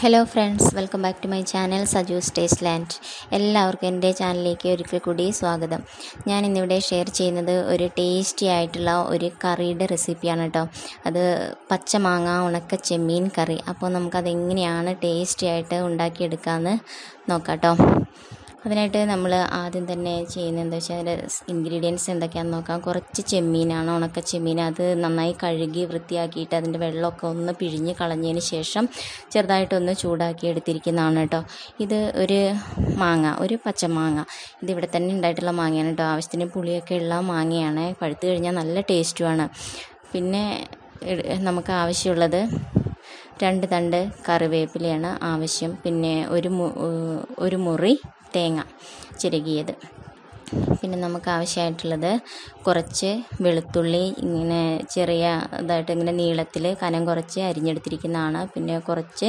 Hello friends, welcome back to my channel SajuS TastelanD. എല്ലാവർക്കും എൻ്റെ ചാനലിലേക്ക് ഒരിക്കൽ കൂടി സ്വാഗതം. ഞാൻ ഇന്നിവിടെ ഷെയർ ചെയ്യുന്നത് ഒരു ടേസ്റ്റി ആയിട്ടുള്ള ഒരു കറിയുടെ റെസിപ്പിയാണ് കേട്ടോ. അത് പച്ചമാങ്ങ ഉണക്ക ചെമ്മീൻ കറി. അപ്പോൾ നമുക്കതെങ്ങനെയാണ് ടേസ്റ്റി ആയിട്ട് ഉണ്ടാക്കിയെടുക്കാമെന്ന് നോക്കാം കേട്ടോ. അതിനായിട്ട് നമ്മൾ ആദ്യം തന്നെ ചെയ്യുന്നത് എന്താ വെച്ചാൽ അതിൻ്റെ ഇൻഗ്രീഡിയൻസ് എന്തൊക്കെയാണെന്ന് നോക്കാം. കുറച്ച് ചെമ്മീനാണ്, ഉണക്ക ചെമ്മീൻ. അത് നന്നായി കഴുകി വൃത്തിയാക്കിയിട്ട് അതിൻ്റെ വെള്ളമൊക്കെ ഒന്ന് പിഴിഞ്ഞ് കളഞ്ഞതിന് ശേഷം ചെറുതായിട്ടൊന്ന് ചൂടാക്കി എടുത്തിരിക്കുന്നതാണ് കേട്ടോ. ഇത് ഒരു മാങ്ങ, ഒരു പച്ചമാങ്ങ. ഇതിവിടെ തന്നെ ഉണ്ടായിട്ടുള്ള മാങ്ങയാണ് കേട്ടോ. ആവശ്യത്തിന് പുളിയൊക്കെ ഉള്ള മാങ്ങയാണ്. പഴുത്ത് കഴിഞ്ഞാൽ നല്ല ടേസ്റ്റുമാണ്. പിന്നെ നമുക്ക് ആവശ്യമുള്ളത് 2 തണ്ട് കറിവേപ്പിലയാണ് ആവശ്യം. പിന്നെ ഒരു മുറി തേങ്ങ ചിരകിയത്. പിന്നെ നമുക്ക് ആവശ്യമായിട്ടുള്ളത് കുറച്ച് വെളുത്തുള്ളി, ഇങ്ങനെ ചെറിയ ഇതായിട്ട് ഇങ്ങനെ നീളത്തിൽ കനം കുറച്ച് അരിഞ്ഞെടുത്തിരിക്കുന്നതാണ്. പിന്നെ കുറച്ച്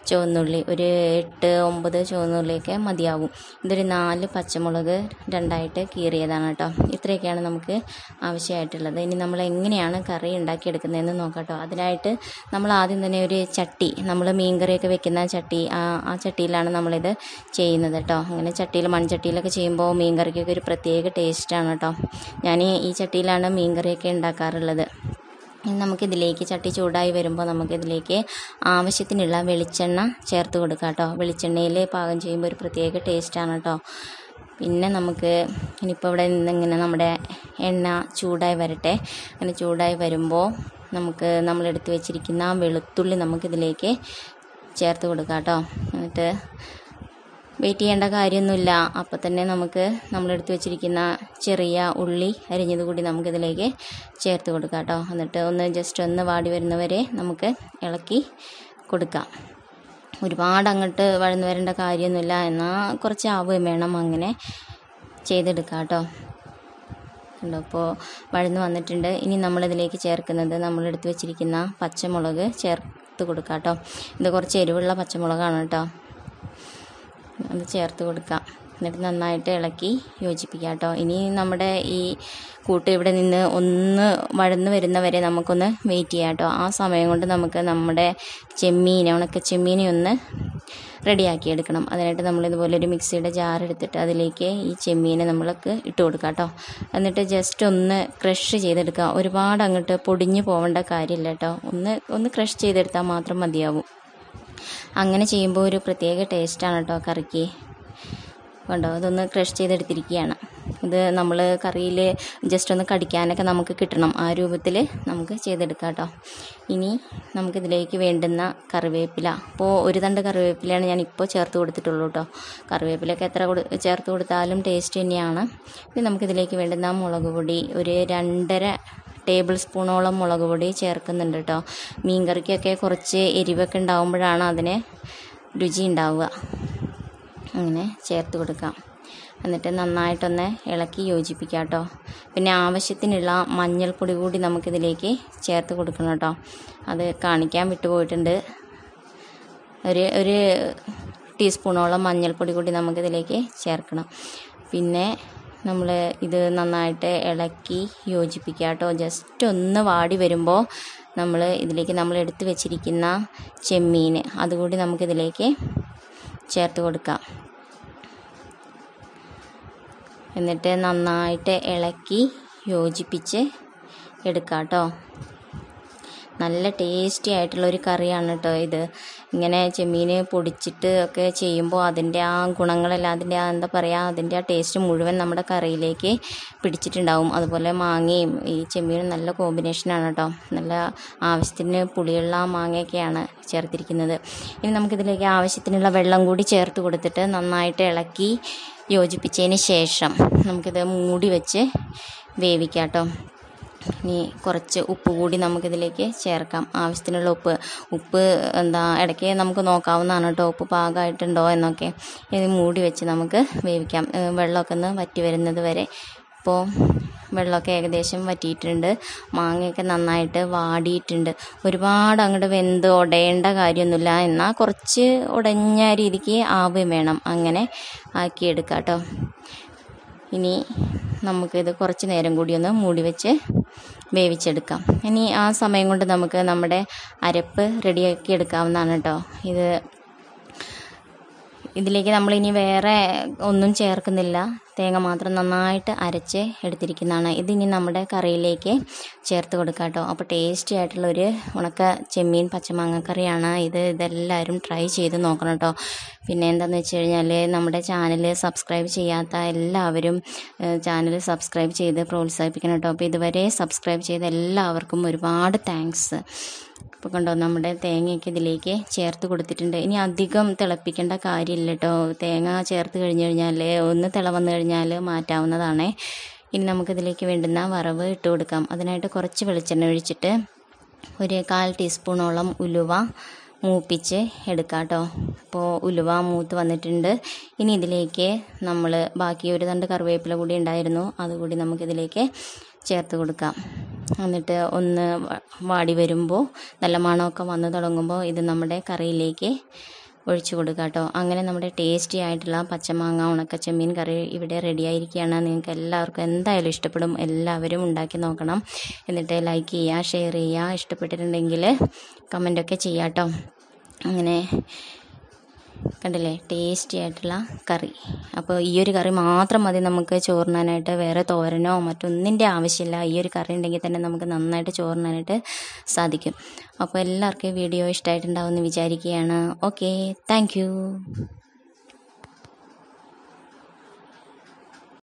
ചുവന്നുള്ളി, ഒരു 8-9 ചുവന്നുള്ളിയൊക്കെ മതിയാവും. ഇതൊരു 4 പച്ചമുളക് 2ആയിട്ട് കീറിയതാണ് കേട്ടോ. ഇത്രയൊക്കെയാണ് നമുക്ക് ആവശ്യമായിട്ടുള്ളത്. ഇനി നമ്മൾ എങ്ങനെയാണ് കറി ഉണ്ടാക്കിയെടുക്കുന്നതെന്ന് നോക്കാം കേട്ടോ. അതിനായിട്ട് നമ്മൾ ആദ്യം തന്നെ ഒരു ചട്ടി, നമ്മൾ മീൻകറിയൊക്കെ വെക്കുന്ന ചട്ടി, ആ ചട്ടിയിലാണ് നമ്മളിത് ചെയ്യുന്നത് കേട്ടോ. അങ്ങനെ ചട്ടിയിൽ, മൺചട്ടിയിലൊക്കെ ചെയ്യുമ്പോൾ മീൻകറിക്കൊക്കെ ഒരു പ്രത്യേക ടേസ്റ്റാണ് കേട്ടോ. ഞാൻ ഈ ചട്ടിയിലാണ് മീൻകറിയൊക്കെ ഉണ്ടാക്കാറുള്ളത്. നമുക്കിതിലേക്ക്, ചട്ടി ചൂടായി വരുമ്പോൾ നമുക്കിതിലേക്ക് ആവശ്യത്തിനുള്ള വെളിച്ചെണ്ണ ചേർത്ത് കൊടുക്കാം കേട്ടോ. വെളിച്ചെണ്ണയിൽ പാകം ചെയ്യുമ്പോൾ ഒരു പ്രത്യേക ടേസ്റ്റാണ് കേട്ടോ. പിന്നെ നമുക്ക് ഇനിയിപ്പോൾ ഇവിടെ നിന്നിങ്ങനെ നമ്മുടെ എണ്ണ ചൂടായി വരട്ടെ. അങ്ങനെ ചൂടായി വരുമ്പോൾ നമ്മളെടുത്ത് വെച്ചിരിക്കുന്ന വെളുത്തുള്ളി നമുക്കിതിലേക്ക് ചേർത്ത് കൊടുക്കാം കേട്ടോ. എന്നിട്ട് വെയിറ്റ് ചെയ്യേണ്ട കാര്യമൊന്നുമില്ല. അപ്പോൾ തന്നെ നമ്മളെടുത്ത് വെച്ചിരിക്കുന്ന ചെറിയ ഉള്ളി അരിഞ്ഞത് കൂടി നമുക്കിതിലേക്ക് ചേർത്ത് കൊടുക്കാം കേട്ടോ. എന്നിട്ട് ജസ്റ്റ് ഒന്ന് വാടി വരുന്നവരെ നമുക്ക് ഇളക്കി കൊടുക്കാം. ഒരുപാട് അങ്ങോട്ട് വഴന്ന് വരേണ്ട കാര്യമൊന്നുമില്ല, എന്നാൽ കുറച്ച് ആവുകയും വേണം. അങ്ങനെ ചെയ്തെടുക്കാം കേട്ടോ. അപ്പോൾ വഴന്ന് വന്നിട്ടുണ്ട്. ഇനി നമ്മളിതിലേക്ക് ചേർക്കുന്നത് നമ്മളെടുത്ത് വെച്ചിരിക്കുന്ന പച്ചമുളക് ചേർത്ത് കൊടുക്കാം കേട്ടോ. ഇത് കുറച്ച് എരിവുള്ള പച്ചമുളകാണ് കേട്ടോ. അത് ചേർത്ത് കൊടുക്കാം. എന്നിട്ട് നന്നായിട്ട് ഇളക്കി യോജിപ്പിക്കാം കേട്ടോ. ഇനി നമ്മുടെ ഈ കൂട്ട് ഇവിടെ നിന്ന് ഒന്ന് വഴന്ന് വരുന്നവരെ നമുക്കൊന്ന് വെയിറ്റ് ചെയ്യാം കേട്ടോ. ആ സമയം കൊണ്ട് നമുക്ക് നമ്മുടെ ഉണക്ക ചെമ്മീനെ ഒന്ന് റെഡിയാക്കി എടുക്കണം. അതിനായിട്ട് നമ്മളിതുപോലെ ഒരു മിക്സിയുടെ ജാർ എടുത്തിട്ട് അതിലേക്ക് ഈ ചെമ്മീനെ നമ്മൾക്ക് ഇട്ട് കൊടുക്കാം കേട്ടോ. എന്നിട്ട് ജസ്റ്റ് ഒന്ന് ക്രഷ് ചെയ്തെടുക്കുക. ഒരുപാട് അങ്ങോട്ട് പൊടിഞ്ഞു പോകേണ്ട കാര്യമില്ല കേട്ടോ. ഒന്ന് ക്രഷ് ചെയ്തെടുത്താൽ മാത്രം മതിയാവും. അങ്ങനെ ചെയ്യുമ്പോൾ ഒരു പ്രത്യേക ടേസ്റ്റാണ് കേട്ടോ കറിക്ക്. കണ്ടോ, അതൊന്ന് ക്രഷ് ചെയ്തെടുത്തിരിക്കുകയാണ്. ഇത് നമ്മൾ കറിയിൽ ജസ്റ്റ് ഒന്ന് കടിക്കാനൊക്കെ നമുക്ക് കിട്ടണം. ആ രൂപത്തിൽ നമുക്ക് ചെയ്തെടുക്കാം കേട്ടോ. ഇനി നമുക്കിതിലേക്ക് വേണ്ടുന്ന കറിവേപ്പില, ഇപ്പോൾ 1 തണ്ട് കറിവേപ്പിലയാണ് ഞാനിപ്പോൾ ചേർത്ത് കൊടുത്തിട്ടുള്ളൂ കേട്ടോ. കറിവേപ്പിലൊക്കെ എത്ര ചേർത്ത് കൊടുത്താലും ടേസ്റ്റ് തന്നെയാണ്. ഇനി നമുക്കിതിലേക്ക് വേണ്ടുന്ന മുളക് പൊടി ഒരു 2.5 ടേബിൾ സ്പൂണോളം മുളക് പൊടി ചേർക്കുന്നുണ്ട് കേട്ടോ. മീൻ കറിക്കൊക്കെ കുറച്ച് എരിവൊക്കെ ഉണ്ടാകുമ്പോഴാണ് അതിന് രുചി ഉണ്ടാവുക. അങ്ങനെ ചേർത്ത് കൊടുക്കാം. എന്നിട്ട് നന്നായിട്ടൊന്ന് ഇളക്കി യോജിപ്പിക്കാം കേട്ടോ. പിന്നെ ആവശ്യത്തിനുള്ള മഞ്ഞൾപ്പൊടി കൂടി നമുക്കിതിലേക്ക് ചേർത്ത് കൊടുക്കണം കേട്ടോ. അത് കാണിക്കാൻ വിട്ടുപോയിട്ടുണ്ട്. ഒരു ടീസ്പൂണോളം മഞ്ഞൾപ്പൊടി കൂടി നമുക്കിതിലേക്ക് ചേർക്കണം. പിന്നെ നമ്മൾ ഇത് നന്നായിട്ട് ഇളക്കി യോജിപ്പിക്കുക കേട്ടോ. ജസ്റ്റ് ഒന്ന് വാടി വരുമ്പോൾ നമ്മൾ എടുത്ത് വെച്ചിരിക്കുന്ന ചെമ്മീൻ അതുകൂടി നമുക്കിതിലേക്ക് ചേർത്ത് കൊടുക്കാം. എന്നിട്ട് നന്നായിട്ട് ഇളക്കി യോജിപ്പിച്ച് എടുക്കാം കേട്ടോ. നല്ല ടേസ്റ്റി ആയിട്ടുള്ളൊരു കറിയാണ് കേട്ടോ ഇത്. ഇങ്ങനെ ചെമ്മീൻ പൊടിച്ചിട്ട് ഒക്കെ ചെയ്യുമ്പോൾ അതിൻ്റെ ആ ഗുണങ്ങളെല്ലാം, അതിൻ്റെ എന്താ പറയുക, അതിൻ്റെ ആ ടേസ്റ്റ് മുഴുവൻ നമ്മുടെ കറിയിലേക്ക് പിടിച്ചിട്ടുണ്ടാവും. അതുപോലെ മാങ്ങയും ഈ ചെമ്മീനും നല്ല കോമ്പിനേഷനാണ് കേട്ടോ. നല്ല ആവശ്യത്തിന് പുളിയുള്ള മാങ്ങയൊക്കെയാണ് ചേർത്തിരിക്കുന്നത്. ഇനി നമുക്കിതിലേക്ക് ആവശ്യത്തിനുള്ള വെള്ളം കൂടി ചേർത്ത് കൊടുത്തിട്ട് നന്നായിട്ട് ഇളക്കി യോജിപ്പിച്ചതിന് ശേഷം നമുക്കിത് മൂടി വെച്ച് വേവിക്കാം കേട്ടോ. ഇനി കുറച്ച് ഉപ്പ് കൂടി നമുക്കിതിലേക്ക് ചേർക്കാം. ആവശ്യത്തിനുള്ള ഉപ്പ് ഇടയ്ക്ക് നമുക്ക് നോക്കാവുന്നതാണ് കേട്ടോ, ഉപ്പ് പാകമായിട്ടുണ്ടോ എന്നൊക്കെ. ഇത് മൂടി വെച്ച് നമുക്ക് വേവിക്കാം. വെള്ളമൊക്കെ ഒന്ന് വറ്റി വരുന്നത് വരെ. ഇപ്പോൾ വെള്ളമൊക്കെ ഏകദേശം വറ്റിയിട്ടുണ്ട്. മാങ്ങയൊക്കെ നന്നായിട്ട് വാടിയിട്ടുണ്ട്. ഒരുപാട് അങ്ങോട്ട് വെന്ത് ഉടയേണ്ട കാര്യമൊന്നുമില്ല, എന്നാൽ കുറച്ച് ഉടഞ്ഞ രീതിക്ക് ആവുകയും വേണം. അങ്ങനെ ആക്കിയെടുക്കാം കേട്ടോ. ഇനി നമുക്കിത് കുറച്ച് നേരം കൂടി ഒന്ന് മൂടി വെച്ച് വേവിച്ചെടുക്കാം. ഇനി ആ സമയം കൊണ്ട് നമുക്ക് നമ്മുടെ അരപ്പ് റെഡിയാക്കി എടുക്കാവുന്നതാണ് കേട്ടോ. ഇത് ഇതിലേക്ക് നമ്മളിനി വേറെ ഒന്നും ചേർക്കുന്നില്ല, തേങ്ങ മാത്രം നന്നായിട്ട് അരച്ച് എടുത്തിരിക്കുന്നതാണ്. ഇതിനി നമ്മുടെ കറിയിലേക്ക് ചേർത്ത് കൊടുക്കാം കേട്ടോ. അപ്പോൾ ടേസ്റ്റി ആയിട്ടുള്ളൊരു ഉണക്ക ചെമ്മീൻ പച്ചമാങ്ങ കറിയാണ് ഇത്. ഇതെല്ലാവരും ട്രൈ ചെയ്ത് നോക്കണം കേട്ടോ. പിന്നെ എന്താണെന്ന് വെച്ച് കഴിഞ്ഞാൽ നമ്മുടെ ചാനൽ സബ്സ്ക്രൈബ് ചെയ്യാത്ത എല്ലാവരും ചാനൽ സബ്സ്ക്രൈബ് ചെയ്ത് പ്രോത്സാഹിപ്പിക്കണം കേട്ടോ. അപ്പോൾ ഇതുവരെ സബ്സ്ക്രൈബ് ചെയ്ത എല്ലാവർക്കും ഒരുപാട് താങ്ക്സ്. ഇപ്പോൾ കണ്ടോ, നമ്മുടെ തേങ്ങയൊക്കെ ഇതിലേക്ക് ചേർത്ത് കൊടുത്തിട്ടുണ്ട്. ഇനി അധികം തിളപ്പിക്കേണ്ട കാര്യമില്ല കേട്ടോ. തേങ്ങ ചേർത്ത് കഴിഞ്ഞ് കഴിഞ്ഞാൽ ഒന്ന് തിള വന്നു കഴിഞ്ഞാൽ മാറ്റാവുന്നതാണേ. ഇനി നമുക്കിതിലേക്ക് വേണ്ടുന്ന വറവ് ഇട്ട് കൊടുക്കാം. അതിനായിട്ട് കുറച്ച് വെളിച്ചെണ്ണ ഒഴിച്ചിട്ട് ഒരു 1/4 ടീസ്പൂണോളം ഉലുവ മൂപ്പിച്ച് എടുക്കാം കേട്ടോ. അപ്പോൾ ഉലുവ മൂത്ത് വന്നിട്ടുണ്ട്. ഇനി ഇതിലേക്ക് നമ്മൾ ബാക്കി ഒരു തണ്ട് കറിവേപ്പില കൂടി ഉണ്ടായിരുന്നു, അതുകൂടി നമുക്കിതിലേക്ക് ചേർത്ത് കൊടുക്കാം. എന്നിട്ട് ഒന്ന് വാടി വരുമ്പോൾ നല്ല മണമൊക്കെ വന്ന് തുടങ്ങുമ്പോൾ ഇത് നമ്മുടെ കറിയിലേക്ക് ഒഴിച്ചു കൊടുക്കുക കേട്ടോ. അങ്ങനെ നമ്മുടെ ടേസ്റ്റി ആയിട്ടുള്ള പച്ചമാങ്ങ ഉണക്ക ചെമ്മീൻ കറി ഇവിടെ റെഡി ആയിരിക്കുകയാണ്. നിങ്ങൾക്ക് എല്ലാവർക്കും എന്തായാലും ഇഷ്ടപ്പെടും. എല്ലാവരും ഉണ്ടാക്കി നോക്കണം. എന്നിട്ട് ലൈക്ക് ചെയ്യുക, ഷെയർ ചെയ്യുക, ഇഷ്ടപ്പെട്ടിട്ടുണ്ടെങ്കിൽ കമൻറ്റൊക്കെ ചെയ്യാം കേട്ടോ. അങ്ങനെ കണ്ടില്ലേ, ടേസ്റ്റി ആയിട്ടുള്ള കറി. അപ്പോൾ ഈ ഒരു കറി മാത്രം മതി നമുക്ക് ചോറിനാനായിട്ട്. വേറെ തോരനോ മറ്റൊന്നിൻ്റെ ആവശ്യമില്ല. ഈ ഒരു കറി ഉണ്ടെങ്കിൽ തന്നെ നമുക്ക് നന്നായിട്ട് ചോറിനാനായിട്ട് സാധിക്കും. അപ്പോൾ എല്ലാവർക്കും വീഡിയോ ഇഷ്ടമായിട്ടുണ്ടാവുമെന്ന് വിചാരിക്കുകയാണ്. Okay, thank you.